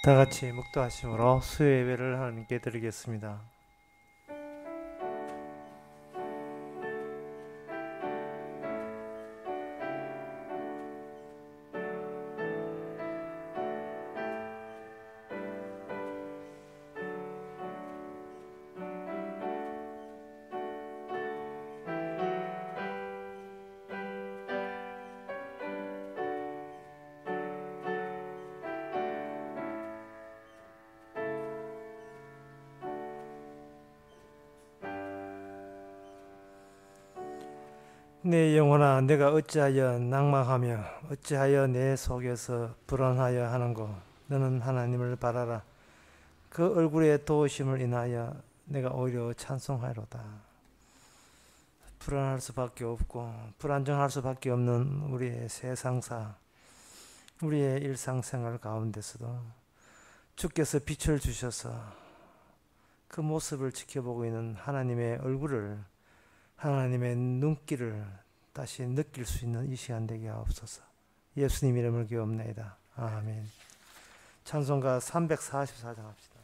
다 같이 묵도하심으로 수요 예배를 하나님께 드리겠습니다. 내 영혼아, 내가 어찌하여 낭망하며 어찌하여 내 속에서 불안하여 하는고. 너는 하나님을 바라라. 그 얼굴의 도우심을 인하여 내가 오히려 찬송하리로다. 불안할 수밖에 없고 불안정할 수밖에 없는 우리의 세상사, 우리의 일상생활 가운데서도 주께서 빛을 주셔서 그 모습을 지켜보고 있는 하나님의 얼굴을, 하나님의 눈길을 다시 느낄 수 있는 이 시간 되게 하옵소서. 예수님 이름을 기옵나이다. 아멘. 찬송가 344장 합시다.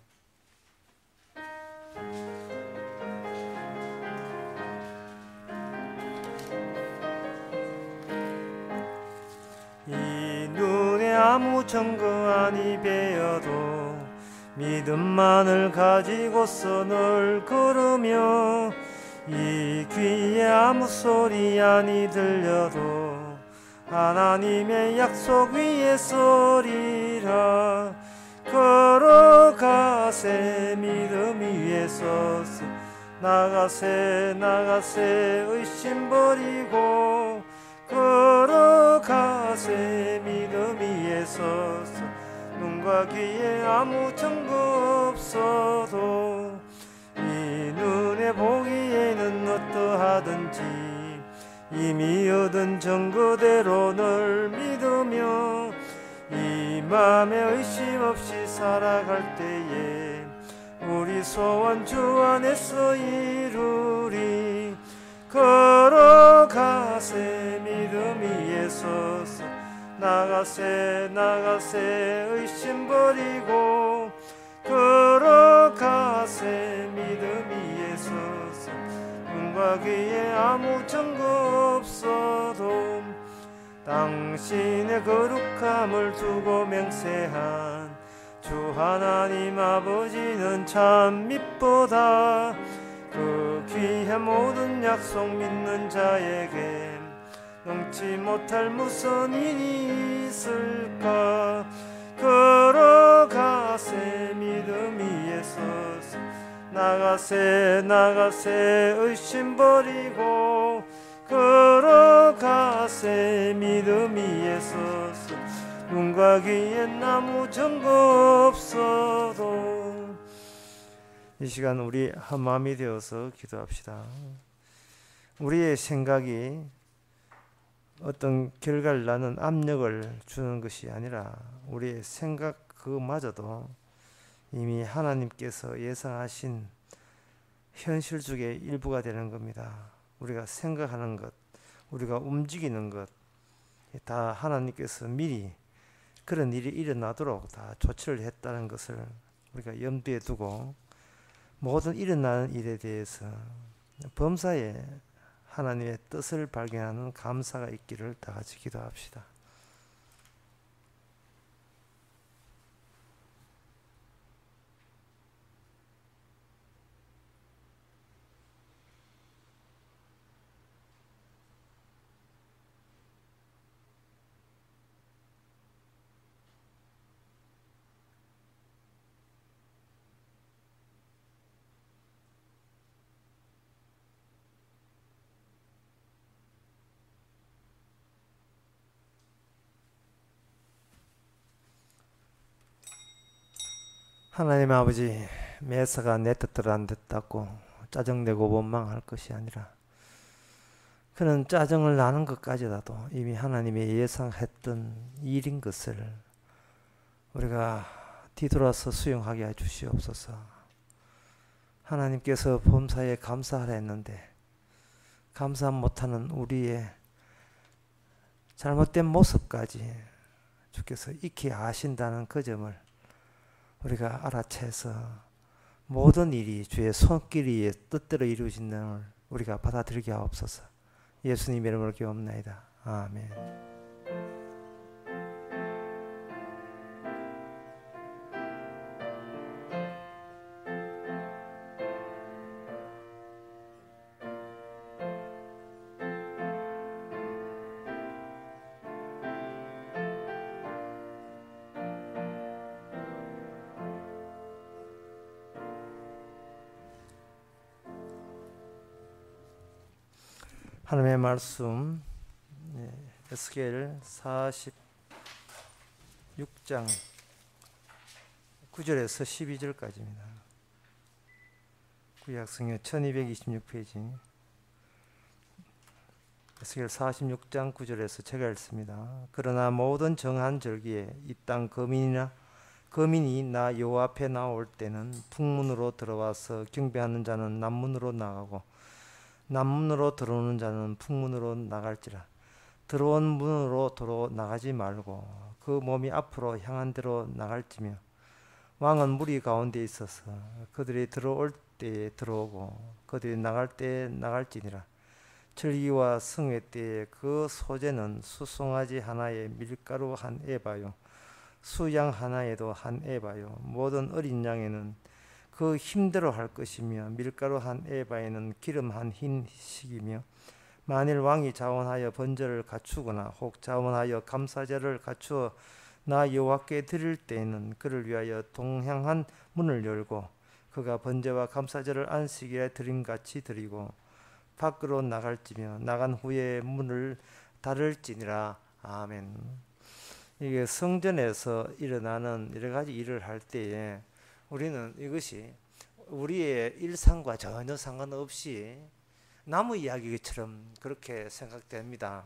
이 눈에 아무 증거 아니 배어도 믿음만을 가지고서 늘 걸으며, 이 귀에 아무 소리 아니 들려도 하나님의 약속 위에 서리라. 걸어가세 믿음 위에 서서, 나가세 의심 버리고, 걸어가세 믿음 위에 서서, 눈과 귀에 아무 증거 없어도 이 눈에 보기에는 어떠하든지 이미 얻은 증거대로 늘 믿으며, 이 맘에 의심 없이 살아갈 때에 우리 소원 주 안에서 이루리. 걸어가세 믿음 위에 서서, 나가세 의심 버리고, 걸어가세 믿음 위에 서서, 눈과 귀에 아무 증거 없어도 당신의 거룩함을 두고 맹세한 주 하나님 아버지는 참 미쁘다. 그 귀한 모든 약속 믿는 자에게 넘지 못할 무슨 일이 있을까. 걸어가세 믿음 위에 서서, 나가세 의심 버리고, 걸어가세 믿음 위에 서서, 눈과 귀엔 아무 증거 없어도. 이 시간 우리 한마음이 되어서 기도합시다. 우리의 생각이 어떤 결과를 나는 압력을 주는 것이 아니라 우리의 생각 그마저도 이미 하나님께서 예상하신 현실 중의 일부가 되는 겁니다. 우리가 생각하는 것, 우리가 움직이는 것, 다 하나님께서 미리 그런 일이 일어나도록 다 조치를 했다는 것을 우리가 염두에 두고, 모든 일어나는 일에 대해서 범사에 하나님의 뜻을 발견하는 감사가 있기를 다 같이 기도합시다. 하나님 아버지, 매사가 내 뜻대로 안 됐다고 짜증내고 원망할 것이 아니라, 그는 짜증을 나는 것까지라도 이미 하나님이 예상했던 일인 것을 우리가 뒤돌아서 수용하게 해주시옵소서. 하나님께서 범사에 감사하라 했는데 감사 못하는 우리의 잘못된 모습까지 주께서 익히 아신다는 그 점을 우리가 알아채서 모든 일이 주의 손길이 뜻대로 이루어진다는 우리가 받아들이게 하옵소서. 예수님 이름으로 기도합나이다. 아멘. 하나님의 말씀 에스겔 46장 9절에서 12절까지입니다. 구약성경 1226페이지 에스겔 46장 9절에서 제가 읽습니다. 그러나 모든 정한 절기에 이 땅 거민이 나 여호와 앞에 나올 때는 북문으로 들어와서 경배하는 자는 남문으로 나가고 남문으로 들어오는 자는 북문으로 나갈지라. 들어온 문으로 도로 나가지 말고 그 몸이 앞으로 향한 대로 나갈지며 왕은 무리 가운데 있어서 그들이 들어올 때에 들어오고 그들이 나갈 때에 나갈지니라. 절기와 성회 때에 그 소재는 수송아지 하나에 밀가루 한 에바요 수양 하나에도 한 에바요 모든 어린 양에는 그 힘대로 할 것이며 밀가루 한 에바에는 기름 한 흰식이며 만일 왕이 자원하여 번제를 갖추거나 혹 자원하여 감사제를 갖추어 나 여호와께 드릴 때에는 그를 위하여 동향한 문을 열고 그가 번제와 감사제를 안식일에 드림같이 드리고 밖으로 나갈지며 나간 후에 문을 닫을지니라. 아멘. 이게 성전에서 일어나는 여러 가지 일을 할 때에 우리는 이것이 우리의 일상과 전혀 상관없이 나무 이야기처럼 그렇게 생각됩니다.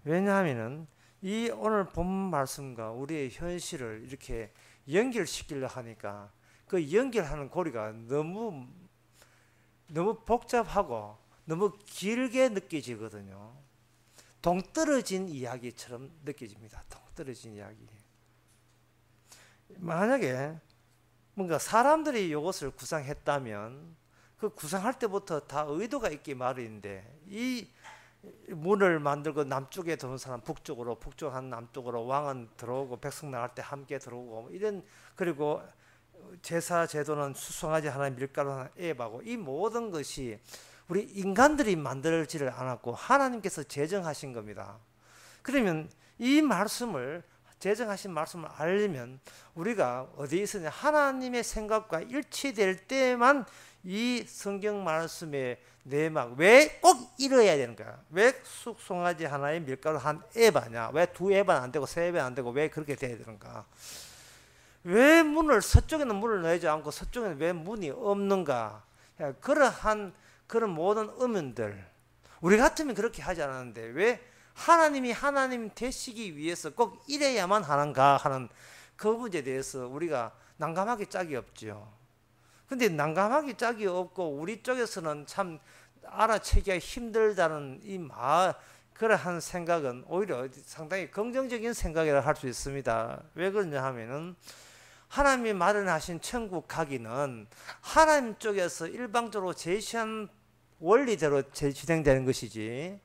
왜냐하면 이 오늘 본 말씀과 우리의 현실을 이렇게 연결시키려 하니까 그 연결하는 고리가 너무 복잡하고 너무 길게 느껴지거든요. 동떨어진 이야기처럼 느껴집니다. 동떨어진 이야기. 만약에 뭔가 사람들이 이것을 구상했다면 그 구상할 때부터 다 의도가 있기 마련인데 이 문을 만들고 남쪽에 들어온 사람 북쪽으로 북쪽한 남쪽으로 왕은 들어오고 백성 나갈 때 함께 들어오고 이런 그리고 제사 제도는 수송아지 하나 밀가루 하나 에바고 이 모든 것이 우리 인간들이 만들지를 않았고 하나님께서 제정하신 겁니다. 그러면 이 말씀을 제정하신 말씀을 알려면 우리가 어디에 있으냐 하나님의 생각과 일치될 때만 이 성경 말씀의 내막 왜 꼭 이뤄야 되는 거야? 왜 숙송아지 하나에 밀가루 한 에바냐? 왜 두 에바는 안 되고 세 에바는 안 되고 왜 그렇게 돼야 되는가? 왜 문을 서쪽에는 문을 넣지 않고 서쪽에는 왜 문이 없는가? 그러한 그런 모든 의문들 우리 같으면 그렇게 하지 않았는데 왜 하나님이 하나님 되시기 위해서 꼭 이래야만 하는가 하는 그 문제에 대해서 우리가 난감하기 짝이 없죠. 근데 난감하기 짝이 없고 우리 쪽에서는 참 알아채기가 힘들다는 그러한 생각은 오히려 상당히 긍정적인 생각이라 할 수 있습니다. 왜 그러냐 하면은 하나님이 마련하신 천국 가기는 하나님 쪽에서 일방적으로 제시한 원리대로 진행되는 것이지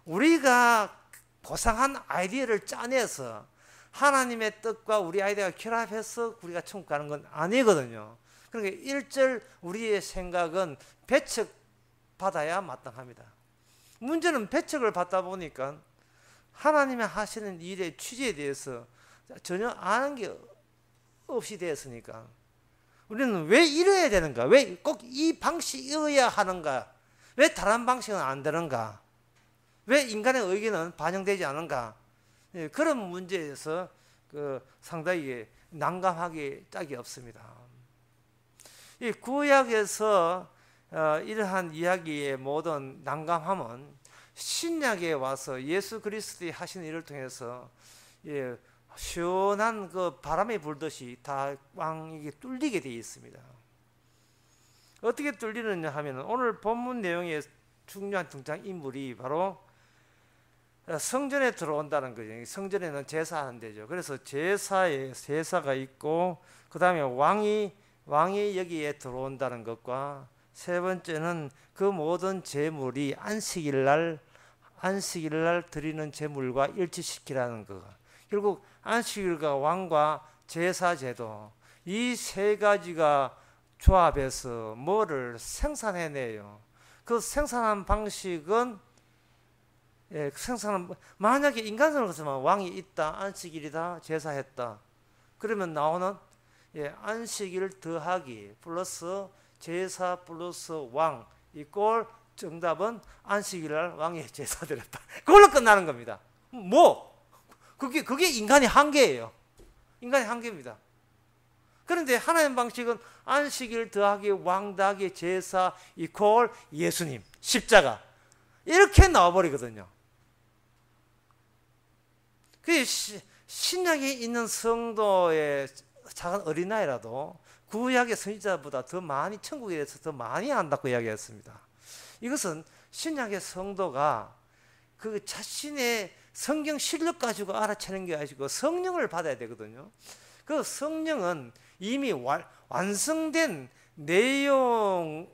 우리가 고상한 아이디어를 짜내서 하나님의 뜻과 우리 아이디어가 결합해서 우리가 천국 가는 건 아니거든요. 그러니까 일절 우리의 생각은 배척받아야 마땅합니다. 문제는 배척을 받다 보니까 하나님이 하시는 일의 취지에 대해서 전혀 아는 게 없이 되었으니까 우리는 왜 이래야 되는가? 왜 꼭 이 방식이어야 하는가? 왜 다른 방식은 안 되는가? 왜 인간의 의견은 반영되지 않은가? 그런 문제에서 상당히 난감하기 짝이 없습니다. 이 구약에서 이러한 이야기의 모든 난감함은 신약에 와서 예수 그리스도의 하신 일을 통해서 시원한 그 바람이 불듯이 다 왕에게 뚫리게 되어 있습니다. 어떻게 뚫리느냐 하면 오늘 본문 내용의 중요한 등장인물이 바로 성전에 들어온다는 거죠. 성전에는 제사하는 데죠. 그래서 제사가 있고, 그 다음에 왕이 여기에 들어온다는 것과, 세 번째는 그 모든 제물이 안식일 날 드리는 제물과 일치시키라는 거. 결국 안식일과 왕과 제사 제도, 이 세 가지가 조합해서 뭐를 생산해내요. 그 생산한 방식은, 만약에 인간으로서만 왕이 있다, 안식일이다, 제사했다, 그러면 나오는 안식일 더하기 플러스 제사 플러스 왕 이꼴 정답은 안식일날 왕이 제사 드렸다. 그걸로 끝나는 겁니다. 그게 인간의 한계예요. 인간의 한계입니다. 그런데 하나님 방식은 안식일 더하기 왕 더하기 제사 이꼴 예수님 십자가 이렇게 나와버리거든요. 그 신약에 있는 성도의 작은 어린아이라도 구약의 선지자보다 더 많이 천국에 대해서 더 많이 안다고 이야기했습니다. 이것은 신약의 성도가 그 자신의 성경 실력 가지고 알아채는 게 아니고 성령을 받아야 되거든요. 그 성령은 이미 완성된 내용의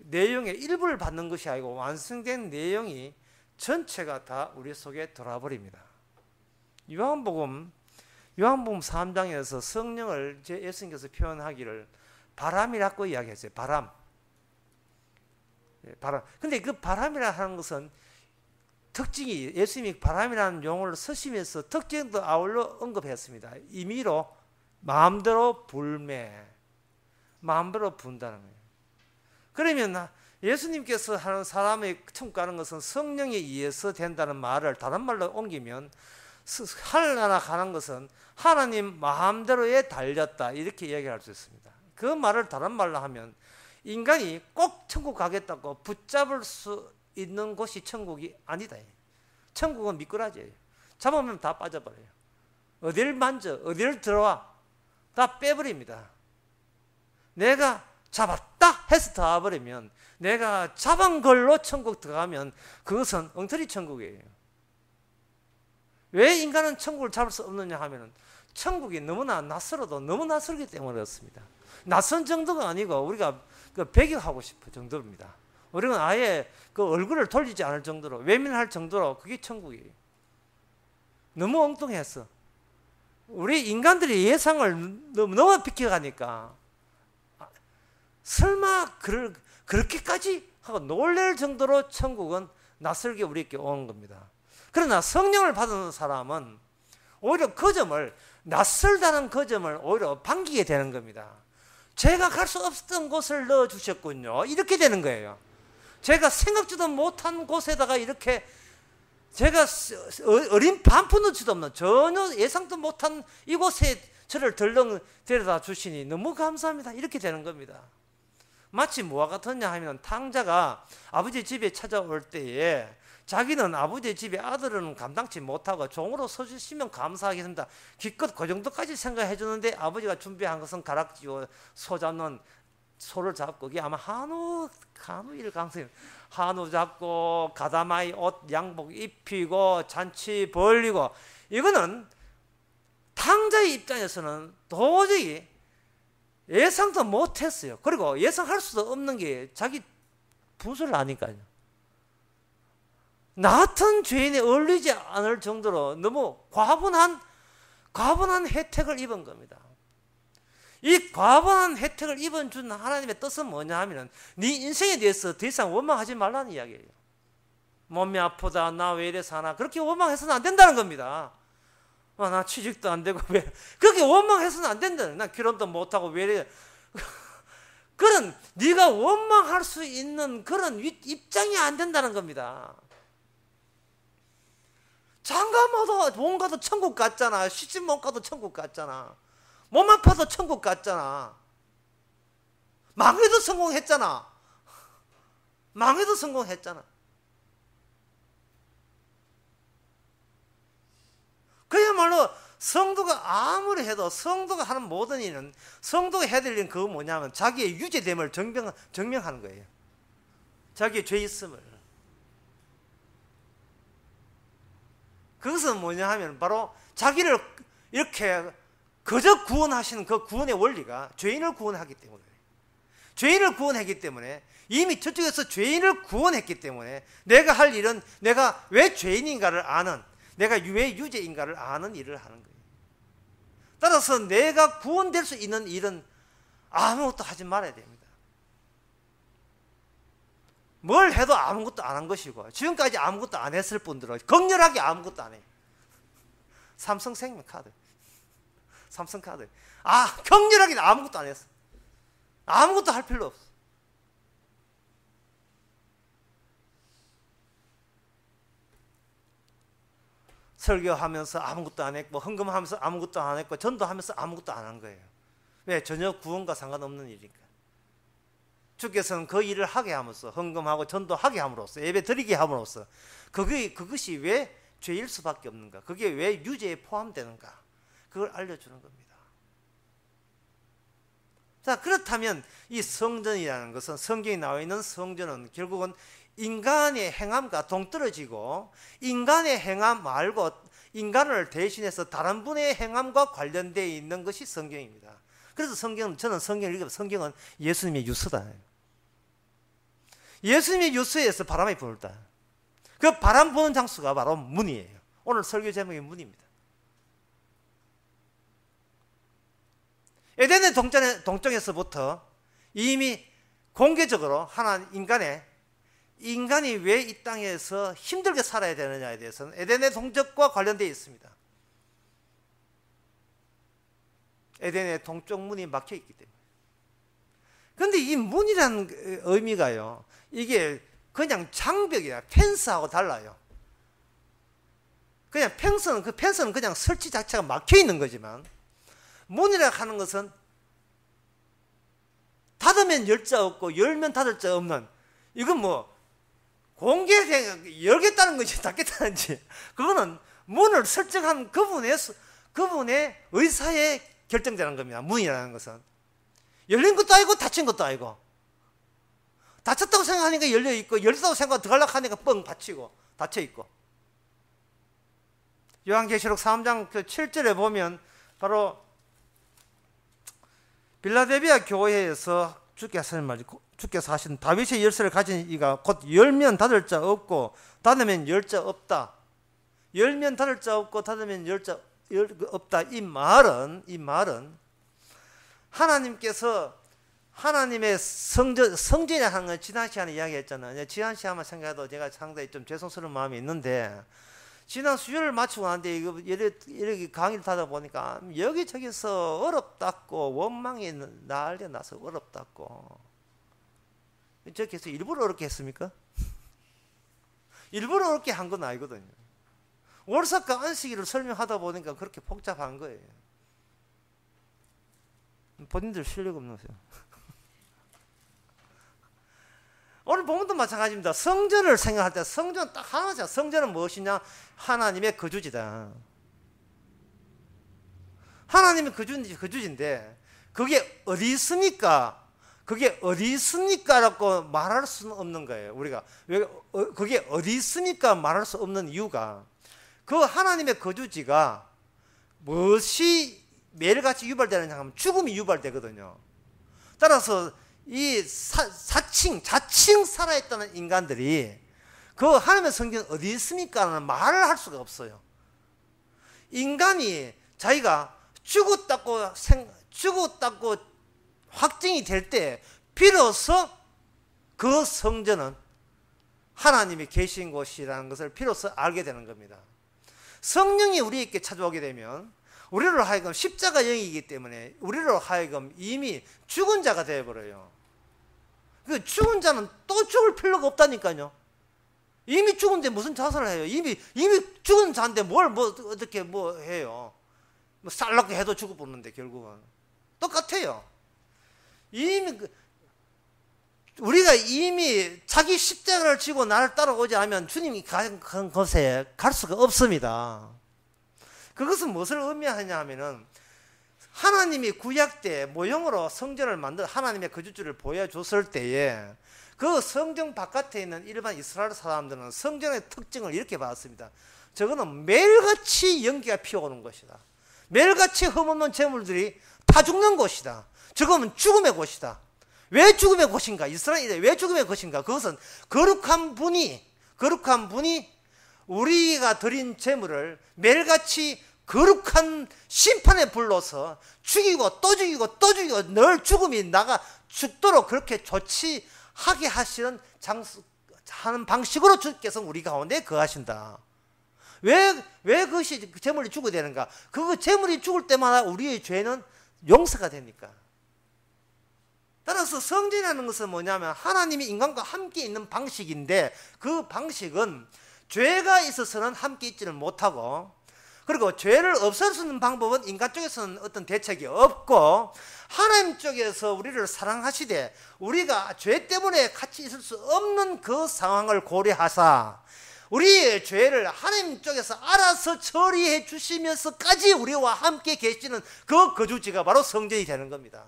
일부를 받는 것이 아니고 완성된 내용이 전체가 다 우리 속에 들어와버립니다. 요한복음 3장에서 성령을 예수님께서 표현하기를 바람이라고 이야기했어요. 바람. 근데 그 바람이라 하는 것은 특징이, 예수님이 바람이라는 용어를 쓰시면서 특징도 아울러 언급했습니다. 임의로 마음대로 마음대로 분다는 거예요. 그러면 예수님께서 하는 사람의 천국 가는 것은 성령에 의해서 된다는 말을 다른 말로 옮기면 하늘나라 가는 것은 하나님 마음대로에 달렸다, 이렇게 이야기할 수 있습니다. 그 말을 다른 말로 하면 인간이 꼭 천국 가겠다고 붙잡을 수 있는 곳이 천국이 아니다. 천국은 미꾸라지예요. 잡으면 다 빠져버려요. 어디를 만져, 어디를 들어와 다 빼버립니다. 내가 잡았다 해서 들어와버리면, 내가 잡은 걸로 천국 들어가면 그것은 엉터리 천국이에요. 왜 인간은 천국을 잡을 수 없느냐 하면은 천국이 너무나 낯설어도 너무 낯설기 때문에 그렇습니다. 낯선 정도가 아니고 우리가 배격하고 싶은 정도입니다. 우리는 아예 그 얼굴을 돌리지 않을 정도로, 외면할 정도로 그게 천국이에요. 너무 엉뚱해서 우리 인간들이 예상을 너무 비켜가니까 설마 그렇게까지 하고 놀랄 정도로 천국은 낯설게 우리에게 온 겁니다. 그러나 성령을 받은 사람은 오히려 그 점을, 낯설다는 그 점을 오히려 반기게 되는 겁니다. 제가 갈 수 없었던 곳을 넣어주셨군요, 이렇게 되는 거예요. 제가 생각지도 못한 곳에다가 이렇게, 제가 어린 반푼 넣지도 없는, 전혀 예상도 못한 이곳에 저를 덜렁 데려다 주시니 너무 감사합니다, 이렇게 되는 겁니다. 마치 뭐와 같았냐 하면, 탕자가 아버지 집에 찾아올 때에 자기는 아버지 집에 아들은 감당치 못하고 종으로 서주시면 감사하겠습니다, 기껏 그 정도까지 생각해 주는데, 아버지가 준비한 것은 가락지고 소 잡는, 소를 잡고, 그게 아마 한우 일 강성, 한우 잡고 가다마이 옷 양복 입히고 잔치 벌리고, 이거는 탕자의 입장에서는 도저히 예상도 못했어요. 그리고 예상할 수도 없는 게 자기 분수를 아니까요. 나 같은 죄인에 어울리지 않을 정도로 너무 과분한 혜택을 입은 겁니다. 이 과분한 혜택을 입은 준 하나님의 뜻은 뭐냐 하면, 네 인생에 대해서 더 이상 원망하지 말라는 이야기예요. 몸이 아프다, 나 왜 이래 사나, 그렇게 원망해서는 안 된다는 겁니다. 나 취직도 안 되고 왜 그렇게 원망해서는 안 된다는, 나 결혼도 못하고 왜 이래. 그런 네가 원망할 수 있는 그런 입장이 안 된다는 겁니다. 장가마도 못 가도 천국 갔잖아. 시집 못 가도 천국 갔잖아. 몸 아파도 천국 갔잖아. 망해도 성공했잖아. 망해도 성공했잖아. 그야말로 성도가 아무리 해도, 성도가 하는 모든 일은, 성도가 해야 될 일은 그거 뭐냐면 자기의 유죄됨을 증명하는 거예요. 자기의 죄 있음을. 그것은 뭐냐 하면 바로 자기를 이렇게 그저 구원하시는 그 구원의 원리가 죄인을 구원하기 때문에, 죄인을 구원했기 때문에, 이미 저쪽에서 죄인을 구원했기 때문에 내가 할 일은 내가 왜 죄인인가를 아는, 내가 왜 유죄인가를 아는 일을 하는 거예요. 따라서 내가 구원될 수 있는 일은 아무것도 하지 말아야 됩니다. 뭘 해도 아무것도 안 한 것이고, 지금까지 아무것도 안 했을 분들은 격렬하게 아무것도 안 해요. 삼성생명카드, 삼성카드, 격렬하게 아무것도 안 했어. 아무것도 할 필요 없어. 설교하면서 아무것도 안 했고, 헌금하면서 아무것도 안 했고, 전도하면서 아무것도 안 한 거예요. 왜? 전혀 구원과 상관없는 일이니까. 주께서는 그 일을 하게 함으로써, 헌금하고 전도하게 함으로써, 예배 드리게 함으로써, 그것이 왜 죄일 수밖에 없는가, 그게 왜 유죄에 포함되는가, 그걸 알려주는 겁니다. 자, 그렇다면 이 성전이라는 것은, 성경에 나와 있는 성전은 결국은 인간의 행함과 동떨어지고, 인간의 행함 말고 인간을 대신해서 다른 분의 행함과 관련되어 있는 것이 성경입니다. 그래서 저는 성경을 읽으면 성경은 예수님의 유서다. 예수님의 유서에서 바람이 불다. 그 바람 부는 장소가 바로 문이에요. 오늘 설교 제목이 문입니다. 에덴의 동정에서부터 이미 공개적으로 인간이 왜 이 땅에서 힘들게 살아야 되느냐에 대해서는 에덴의 동적과 관련되어 있습니다. 에덴의 동쪽 문이 막혀 있기 때문에. 그런데 이 문이라는 의미가요, 이게 그냥 장벽이야, 펜스하고 달라요. 그냥 펜스는 그냥 설치 자체가 막혀 있는 거지만, 문이라 하는 것은 닫으면 열 자 없고 열면 닫을 자 없는, 이건 뭐 열겠다는 건지 닫겠다는지, 그거는 문을 설정한 그분의 의사에 결정되는 겁니다. 문이라는 것은 열린 것도 아니고 닫힌 것도 아니고, 닫혔다고 생각하니까 열려 있고, 열렸다고 생각 들어가려고 하니까 뻥 닫히고 닫혀 있고. 요한계시록 3장 7절에 보면 바로 빌라델비아 교회에서 주께서 하신 다윗의 열쇠를 가진 이가 곧 열면 닫을 자 없고 닫으면 열 자 없다. 열면 닫을 자 없고 닫으면 열 자 없다. 이 말은 하나님께서 하나님의 성전이라는 하는 건 지난 시간에 이야기했잖아요. 지난 시간만 생각해도 제가 상당히 좀 죄송스러운 마음이 있는데, 지난 수요일을 마치고 나는데 이렇게 강의를 하다 보니까 여기저기서 어렵다고 원망이 난리 나서 어렵다고. 저기서 일부러 어렵게 했습니까? 일부러 어렵게 한 건 아니거든요. 월삭과 안식일을 설명하다 보니까 그렇게 복잡한 거예요. 본인들 실력 없으세요? 오늘 본문도 마찬가지입니다. 성전을 생각할 때 성전은 딱 하나죠. 성전은 무엇이냐? 하나님의 거주지다. 하나님의 거주지인데 그게 어디 있습니까? 라고 말할 수는 없는 거예요. 우리가 그게 어디 있습니까? 말할 수 없는 이유가, 그 하나님의 거주지가 무엇이 매일같이 유발되느냐 하면 죽음이 유발되거든요. 따라서 이 자칭 살아있다는 인간들이 그 하나님의 성전 어디 있습니까? 라는 말을 할 수가 없어요. 인간이 자기가 죽었다고 확증이 될 때 비로소 그 성전은 하나님이 계신 곳이라는 것을 비로소 알게 되는 겁니다. 성령이 우리에게 찾아오게 되면 우리로 하여금 십자가 영이기 때문에 우리로 하여금 이미 죽은 자가 되어버려요. 그 죽은 자는 또 죽을 필요가 없다니까요. 이미 죽은데 무슨 자살을 해요? 이미 죽은 자인데 어떻게 해요? 쌀라고 해도 죽어보는데 결국은 똑같아요. 우리가 이미 자기 십자가를 지고 나를 따라오지 않으면 주님이 간 곳에 갈 수가 없습니다. 그것은 무엇을 의미하냐 하면은, 하나님이 구약 때 모형으로 성전을 만들어 하나님의 거주지를 보여줬을 때에 그 성전 바깥에 있는 일반 이스라엘 사람들은 성전의 특징을 이렇게 봤습니다. 저거는 매일같이 연기가 피어오는 것이다. 매일같이 흠없는 재물들이 다 죽는 곳이다. 저거는 죽음의 곳이다. 왜 죽음의 곳인가? 이스라엘이 왜 죽음의 곳인가? 그것은 거룩한 분이 우리가 드린 재물을 매일같이 거룩한 심판의 불로서 죽이고 또 죽이고 또 죽이고 늘 죽음이 나가 죽도록 그렇게 조치하게 하는 방식으로 주께서 우리 가운데 거하신다. 왜 그것이 재물이 죽어야 되는가? 그 재물이 죽을 때마다 우리의 죄는 용서가 되니까. 따라서 성전이라는 것은 뭐냐면 하나님이 인간과 함께 있는 방식인데 그 방식은 죄가 있어서는 함께 있지는 못하고, 그리고 죄를 없앨 수 있는 방법은 인간 쪽에서는 어떤 대책이 없고 하나님 쪽에서 우리를 사랑하시되 우리가 죄 때문에 같이 있을 수 없는 그 상황을 고려하사 우리의 죄를 하나님 쪽에서 알아서 처리해 주시면서까지 우리와 함께 계시는 그 거주지가 바로 성전이 되는 겁니다.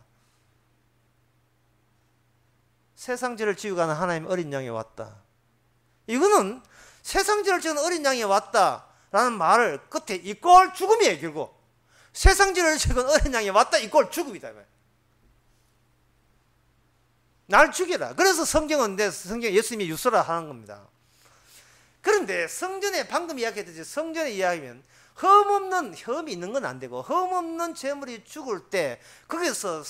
세상죄를 지고 가는 하나님 어린 양이 왔다. 이거는 세상죄를 지는 어린 양이 왔다라는 말을 끝에 이꼴 죽음이에요. 결국 세상죄를 지은 어린 양이 왔다 이꼴 죽음이다. 날 죽여라. 그래서 성경 예수님이 유서라 하는 겁니다. 그런데 성전에 방금 이야기했듯이 성전에 이야기하면 흠이 있는 건 안 되고 흠없는 재물이 죽을 때 거기서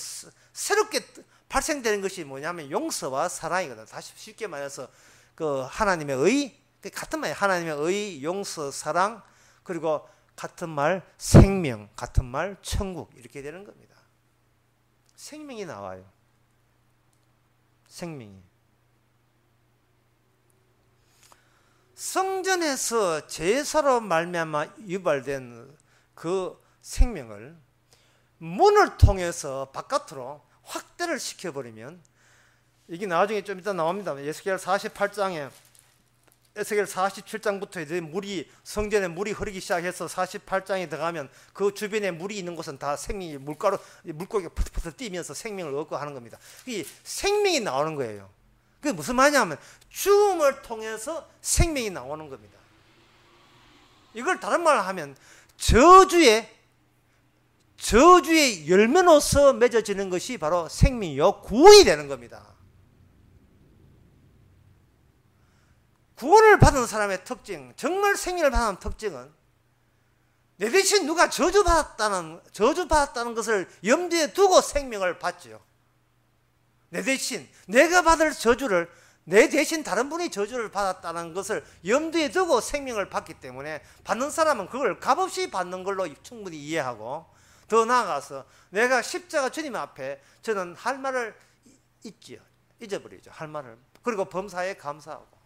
새롭게 발생되는 것이 뭐냐면 용서와 사랑이거든. 다시 쉽게 말해서 그 하나님의 의, 같은 말이에요. 하나님의 의, 용서, 사랑, 그리고 같은 말 생명, 같은 말 천국, 이렇게 되는 겁니다. 생명이 나와요. 생명이. 성전에서 제사로 말미암아 유발된 그 생명을 문을 통해서 바깥으로 확대를 시켜버리면, 이게 나중에 좀 이따 나옵니다. 에스겔 48장에 에스겔 47장부터 이제 성전에 물이 흐르기 시작해서 48장에 들어가면 그 주변에 물이 있는 곳은 다 생명이 물고기가 푸드푸드 뛰면서 생명을 얻고 하는 겁니다. 이 생명이 나오는 거예요. 그게 무슨 말이냐면 죽음을 통해서 생명이 나오는 겁니다. 이걸 다른 말로 하면 저주의 열매로서 맺어지는 것이 바로 생명이요 구원이 되는 겁니다. 구원을 받은 사람의 특징, 정말 생명을 받은 특징은 내 대신 누가 저주받았다는 것을 염두에 두고 생명을 받죠. 내 대신 내가 받을 저주를, 내 대신 다른 분이 저주를 받았다는 것을 염두에 두고 생명을 받기 때문에 받는 사람은 그걸 값없이 받는 걸로 충분히 이해하고, 더 나아가서 내가 십자가 주님 앞에 저는 할 말을 잊어버리죠. 할 말을. 그리고 범사에 감사하고.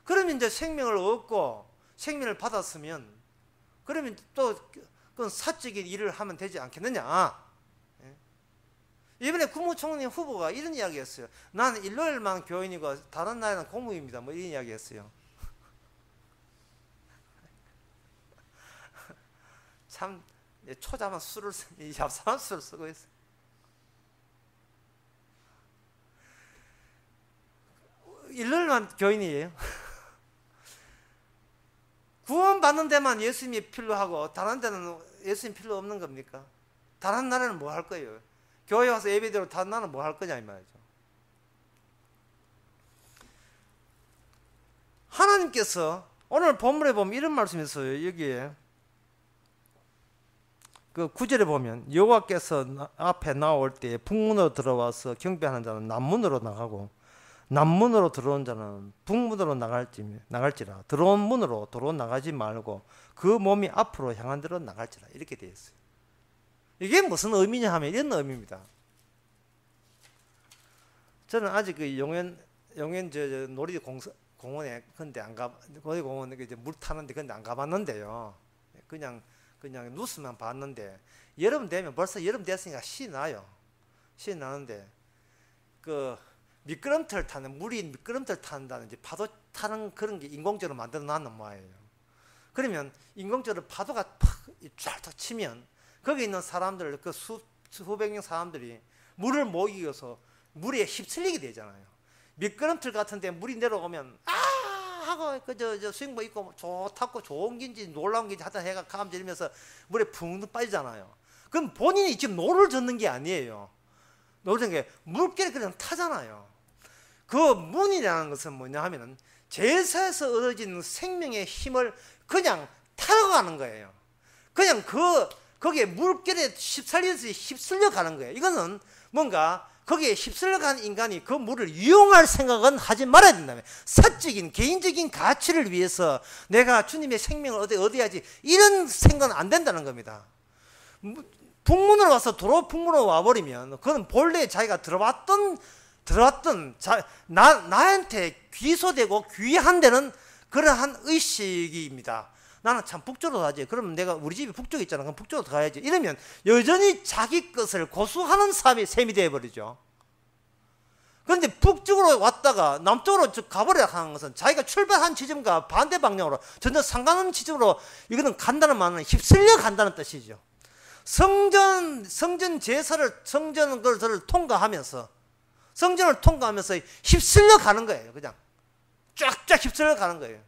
그러면 이제 생명을 얻고 생명을 받았으면 그러면 또 그건 사적인 일을 하면 되지 않겠느냐. 이번에 국무총리 후보가 이런 이야기 했어요. 나는 일요일만 교인이고 다른 날에는 공무입니다. 뭐 이런 이야기 했어요. 참 초자만 얍삽한 수를 쓰고 있어요. 일요일만 교인이에요. 구원받는 데만 예수님이 필요하고 다른 데는 예수님 필요 없는 겁니까? 다른 날에는 뭐 할 거예요? 교회 와서 예배드리고 다른 날은 뭐 할 거냐 이 말이죠. 하나님께서 오늘 본문에 보면 이런 말씀이 있어요. 여기에 그 9절에 보면 여호와께서 앞에 나올 때 북문으로 들어와서 경배하는 자는 남문으로 나가고 남문으로 들어온 자는 북문으로 나갈지라. 들어온 문으로 도로 나가지 말고 그 몸이 앞으로 향한 대로 나갈지라. 이렇게 되어 있어요. 이게 무슨 의미냐 하면 이런 의미입니다. 저는 아직 그 용현 놀이공원에 근데 안 가, 놀이공원에 이제 물 타는데 근데 안 가봤는데요. 그냥 뉴스만 봤는데 여름 되면 벌써 여름 됐으니까 신이 나요. 신이 나는데 그 미끄럼틀 타는, 물이 미끄럼틀 탄다는 이제 파도 타는 그런 게 인공적으로 만들어 놨는 모양이에요. 그러면 인공적으로 파도가 쫙 치면 거기 있는 사람들, 그 수백 명 사람들이 물을 못 이겨서 물에 휩쓸리게 되잖아요. 미끄럼틀 같은데 물이 내려오면 아 하고 저 수영복 입고 좋다고 좋은 긴지 놀라운 긴지 하여튼 해가 감지면서 물에 붕 빠지잖아요. 그럼 본인이 지금 노를 젓는 게 아니에요. 노를 젓는 게 물결이 그냥 타잖아요. 그 문이라는 것은 뭐냐 하면은 제사에서 얻어진 생명의 힘을 그냥 타러 가는 거예요. 그냥 거기에 물결에 휩쓸려 가는 거예요. 이거는 뭔가 거기에 휩쓸려 간 인간이 그 물을 이용할 생각은 하지 말아야 된다며. 사적인 개인적인 가치를 위해서 내가 주님의 생명을 얻어야지 이런 생각은 안 된다는 겁니다. 북문으로 와서 도로 북문으로 와버리면 그건 본래 자기가 들어왔던 나한테 귀소되고 귀한 데는 그러한 의식입니다. 나는 참 북쪽으로 가지. 그러면 내가 우리 집이 북쪽에 있잖아. 그럼 북쪽으로 가야지. 이러면 여전히 자기 것을 고수하는 셈이 되어버리죠. 그런데 북쪽으로 왔다가 남쪽으로 가버려 하는 것은 자기가 출발한 지점과 반대 방향으로 전혀 상관없는 지점으로 이거는 간다는 말은 휩쓸려 간다는 뜻이죠. 성전 제사를 성전을 통과하면서 성전을 통과하면서 휩쓸려 가는 거예요. 그냥 쫙쫙 휩쓸려 가는 거예요.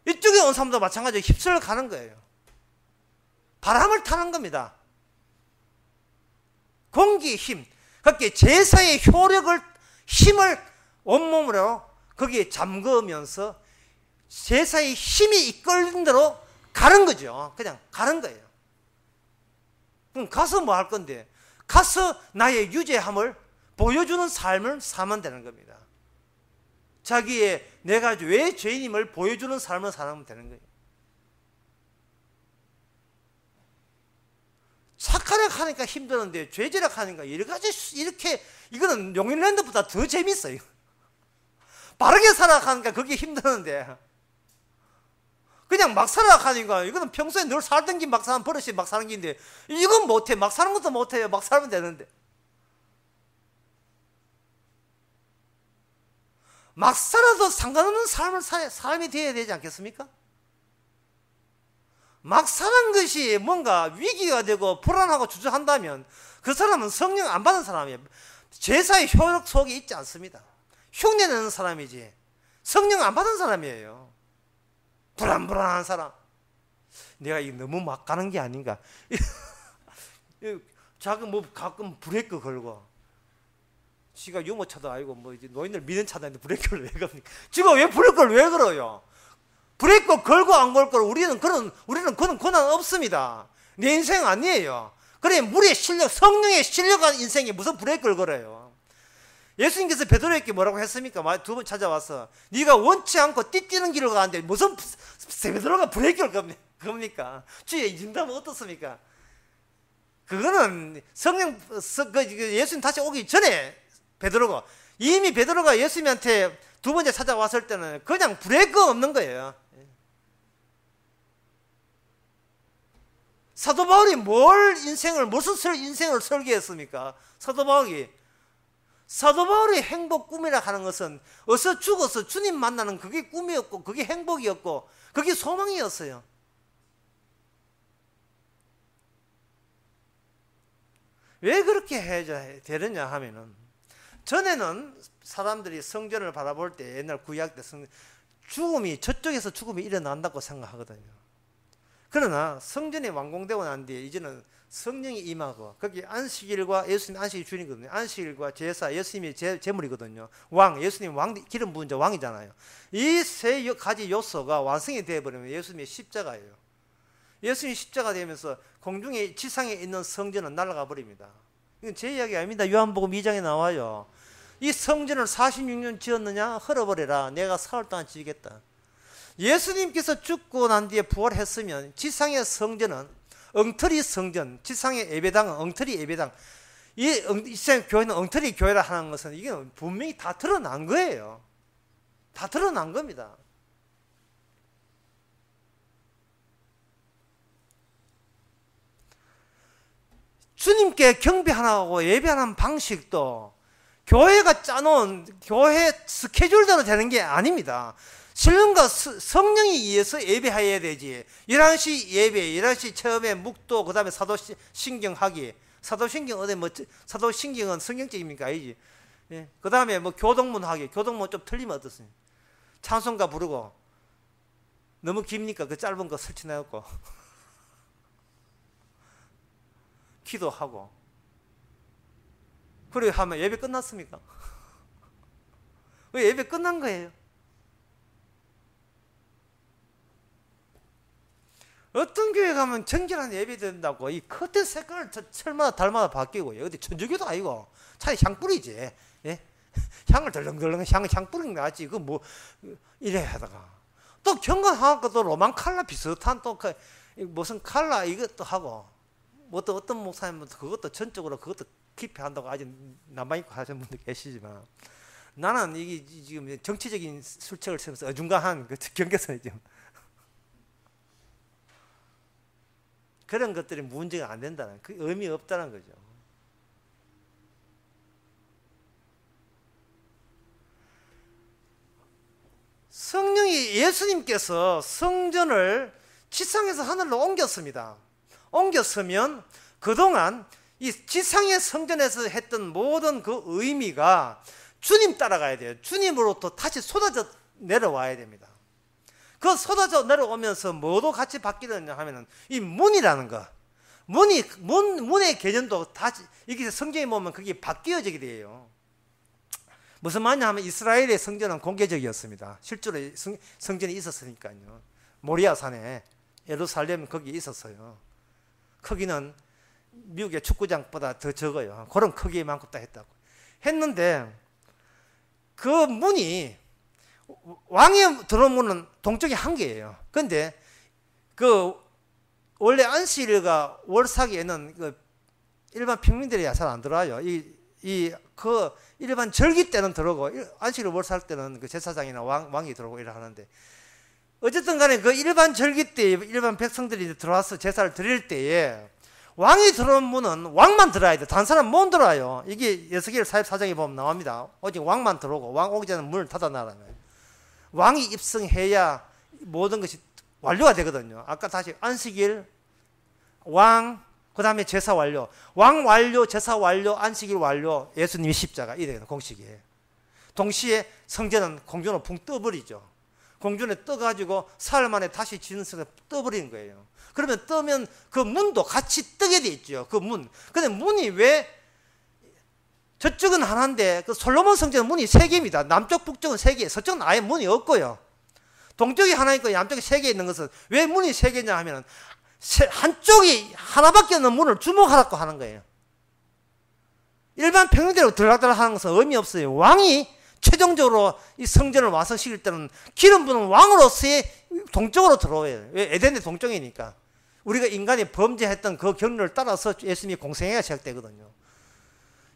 이쪽에 온 사람도 마찬가지로 휩쓸려 가는 거예요. 바람을 타는 겁니다. 공기의 힘, 그렇게 제사의 효력을 힘을 온몸으로 거기에 잠그면서 제사의 힘이 이끌는 대로 가는 거죠. 그냥 가는 거예요. 그럼 가서 뭐 할 건데? 가서 나의 유죄함을 보여주는 삶을 살면 되는 겁니다. 자기의 내가 왜 죄인임을 보여주는 삶을 살면 되는 거예요. 착하려고 하니까 힘드는데 죄지려고 하니까 여러 가지 이렇게 이거는 용인랜드보다 더 재밌어요. 바르게 살아가고 하니까 그게 힘드는데 그냥 막 살아가고 하니까 이거는 평소에 늘 살던 길 막 사는 버릇이 막 사는 길인데 이건 못해. 막 사는 것도 못해요. 막 살면 되는데 막 살아도 상관없는 삶이 되어야 되지 않겠습니까? 막 사는 것이 뭔가 위기가 되고 불안하고 주저한다면 그 사람은 성령 안 받은 사람이에요. 제사의 효력 속에 있지 않습니다. 흉내내는 사람이지 성령 안 받은 사람이에요. 불안한 사람. 내가 이거 너무 막 가는 게 아닌가. 자꾸 뭐 가끔 브레이크 걸고 지가 유모차도 아니고 뭐 이제 노인들 미는 차도 아닌데 브레이크를 왜 겁니까? 지가 왜 브레이크를 왜 걸어요? 브레이크 걸고 안 걸 걸 우리는 그런 권한 없습니다. 내 인생 아니에요. 그래 물의 실력, 성령의 실력한 인생에 무슨 브레이크를 걸어요? 예수님께서 베드로에게 뭐라고 했습니까? 두 번 찾아와서 네가 원치 않고 띠뛰는 길을 가는데 무슨 베드로가 브레이크를 겁니까? 주의 진담은 어떻습니까? 그거는 성령 예수님 다시 오기 전에 베드로가 이미 베드로가 예수님한테 두 번째 찾아왔을 때는 그냥 브레이크 없는 거예요. 사도 바울이 무슨 인생을 설계했습니까? 사도 바울이 행복 꿈이라 하는 것은 어서 죽어서 주님 만나는 그게 꿈이었고 그게 행복이었고 그게 소망이었어요. 왜 그렇게 해야 되느냐 하면은 전에는 사람들이 성전을 바라볼 때 옛날 구약 때 저쪽에서 죽음이 일어난다고 생각하거든요. 그러나 성전이 완공되고 난 뒤에 이제는 성령이 임하고 거기 안식일과 예수님 안식일 주님이거든요. 안식일과 제사 예수님이 제물이거든요. 예수님 기름 부은 자 왕이잖아요. 이 세 가지 요소가 완성이 되어버리면 예수님의 십자가예요. 예수님이 십자가 되면서 공중에 지상에 있는 성전은 날아가 버립니다. 이건 제 이야기 아닙니다. 요한복음 2장에 나와요. 이 성전을 46년 지었느냐? 헐어버려라. 내가 사흘 동안 지겠다. 예수님께서 죽고 난 뒤에 부활했으면 지상의 성전은 엉터리 성전, 지상의 예배당은 엉터리 예배당, 이 지상의 교회는 엉터리 교회라 하는 것은 이게 분명히 다 드러난 거예요. 다 드러난 겁니다. 주님께 경배하고 예배하는 방식도 교회가 짜놓은 교회 스케줄대로 되는 게 아닙니다. 신령과 성령에 의해서 예배해야 되지. 11시 예배, 11시 처음에 묵도, 그 다음에 사도신경 하기. 사도신경 사도신경은 성경적입니까? 아니지. 예. 그 다음에 뭐 교동문 하기. 교동문 좀 틀리면 어떻습니까? 찬송가 부르고 너무 깁니까? 그 짧은 거 설치해놓고 기도하고 그래 하면 예배 끝났습니까? 왜 예배 끝난 거예요? 어떤 교회 가면 정결한 예배 드린다고 이 커튼 색깔을 철마다 달마다 바뀌고요. 어디 천주교도 아니고 차라리 향 뿌리지. 예? 향을 덜렁덜렁 향 뿌리는 게 낫지. 그 뭐 이래 하다가 또 경건하고 또 로만 칼라 비슷한 또 그 무슨 칼라 이것도 하고 뭐 또 어떤 목사님은 그것도 전적으로 그것도 깊이 한다고 아직 남아있고 하시는 분들 계시지만 나는 이게 지금 정치적인 술책을 세우면서 어중간한 그 경계선이 지금 그런 것들이 문제가 안 된다는 그 의미 없다는 거죠. 성령이 예수님께서 성전을 지상에서 하늘로 옮겼습니다. 옮겼으면 그동안 이 지상의 성전에서 했던 모든 그 의미가 주님 따라가야 돼요. 주님으로부터 다시 쏟아져 내려와야 됩니다. 그 쏟아져 내려오면서 뭐도 같이 바뀌느냐 하면은 이 문이라는 거. 문의 개념도 다시, 이게 성경에 보면 그게 바뀌어지게 돼요. 무슨 말이냐 하면 이스라엘의 성전은 공개적이었습니다. 실제로 성전이 있었으니까요. 모리아 산에, 예루살렘 거기에 있었어요. 크기는 미국의 축구장보다 더 적어요. 그런 크기만큼 다 했다고. 했는데 그 문이 왕의 들어오는 동쪽이 한 개예요. 그런데 그 원래 안식일과 월삭에는 그 일반 평민들이 잘 안 들어와요. 그 일반 절기 때는 들어오고 안식일 월삭 때는 그 제사장이나 왕이 들어오고 이래 하는데 어쨌든 간에 그 일반 절기 때 일반 백성들이 들어와서 제사를 드릴 때에 왕이 들어온 문은 왕만 들어야 돼. 다른 사람 못 들어와요. 이게 에스겔 44장에 보면 나옵니다. 오직 왕만 들어오고 왕 오기 전에 문을 닫아놔라는 거예요. 왕이 입성해야 모든 것이 완료가 되거든요. 아까 다시 안식일, 왕, 그 다음에 제사 완료. 왕 완료, 제사 완료, 안식일 완료, 예수님의 십자가 이래요. 공식이에요. 동시에 성전은 공중으로 붕 떠버리죠. 공중에 떠가지고 사흘 만에 다시 지는 성에 떠버리는 거예요. 그러면 뜨면 그 문도 같이 뜨게 돼 있죠. 그 문. 근데 문이 왜 저쪽은 하나인데 그 솔로몬 성전은 문이 세 개입니다. 남쪽, 북쪽은 세 개, 서쪽은 아예 문이 없고요. 동쪽이 하나 있고 남쪽이 세 개 있는 것은 왜 문이 세 개냐 하면은 한쪽이 하나밖에 없는 문을 주목하라고 하는 거예요. 일반 평균대로 들락들락 하는 것은 의미 없어요. 왕이 최종적으로 이 성전을 완성시킬 때는 기름 부는 왕으로서의 동쪽으로 들어와요. 왜? 에덴의 동쪽이니까. 우리가 인간이 범죄했던 그 경로를 따라서 예수님이 공생애가 시작되거든요.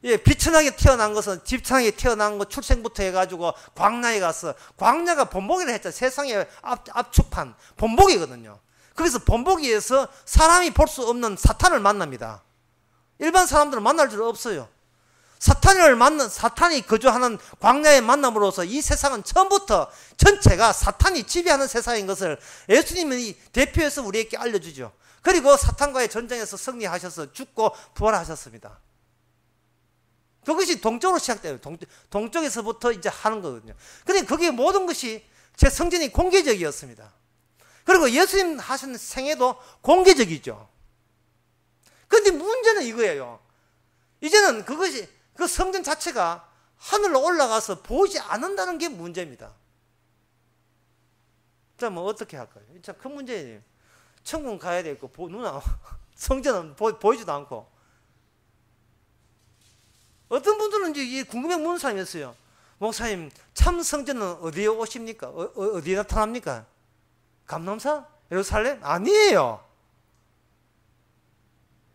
예, 비천하게 태어난 것은 집천하게 태어난 것 출생부터 해가지고 광야에 가서 광야가 본보기를 했죠. 세상의 압축판 본보기거든요. 그래서 본보기에서 사람이 볼 수 없는 사탄을 만납니다. 일반 사람들은 만날 줄 없어요. 사탄이 거주하는 광야의 만남으로서 이 세상은 처음부터 전체가 사탄이 지배하는 세상인 것을 예수님이 대표해서 우리에게 알려주죠. 그리고 사탄과의 전쟁에서 승리하셔서 죽고 부활하셨습니다. 그것이 동쪽으로 시작돼요. 동쪽에서부터 이제 하는 거거든요. 그런데 그게 모든 것이 제 성전이 공개적이었습니다. 그리고 예수님 하신 생애도 공개적이죠. 그런데 문제는 이거예요. 이제는 그것이 그 성전 자체가 하늘로 올라가서 보이지 않는다는 게 문제입니다. 자, 뭐 어떻게 할까요? 자, 큰 문제예요. 천국 가야 되고 성전은 보이지도 않고. 어떤 분들은 이제 궁금해 묻는 사람이 있어요. 목사님, 참 성전은 어디에 오십니까? 어디에 나타납니까? 감람산? 예루살렘? 아니에요.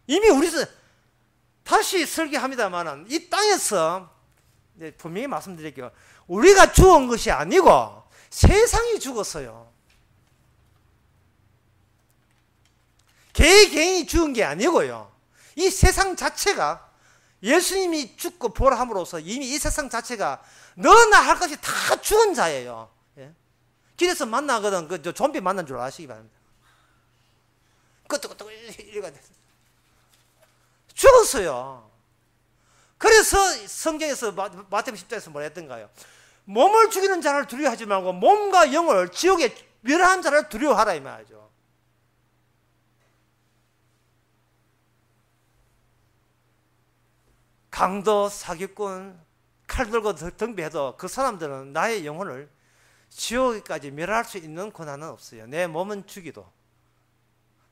이미 우리서 다시 설계합니다만은 이 땅에서 분명히 말씀드릴게요. 우리가 죽은 것이 아니고 세상이 죽었어요. 개인이 죽은 게 아니고요. 이 세상 자체가 예수님이 죽고 부활함으로써 이미 이 세상 자체가 너나 할 것이 다 죽은 자예요. 예? 길에서 만나거든 그 좀비 만난 줄 아시기 바랍니다. 끄떡끄떡 이래가 죽었어요. 그래서 성경에서 마태복음 10장에서 뭐라 했던가요? 몸을 죽이는 자를 두려워하지 말고 몸과 영을 지옥에 멸한 자를 두려워하라 이 말이죠. 강도, 사기꾼, 칼 들고 덤벼도 그 사람들은 나의 영혼을 지옥까지 멸할 수 있는 권한은 없어요. 내 몸은 죽이도.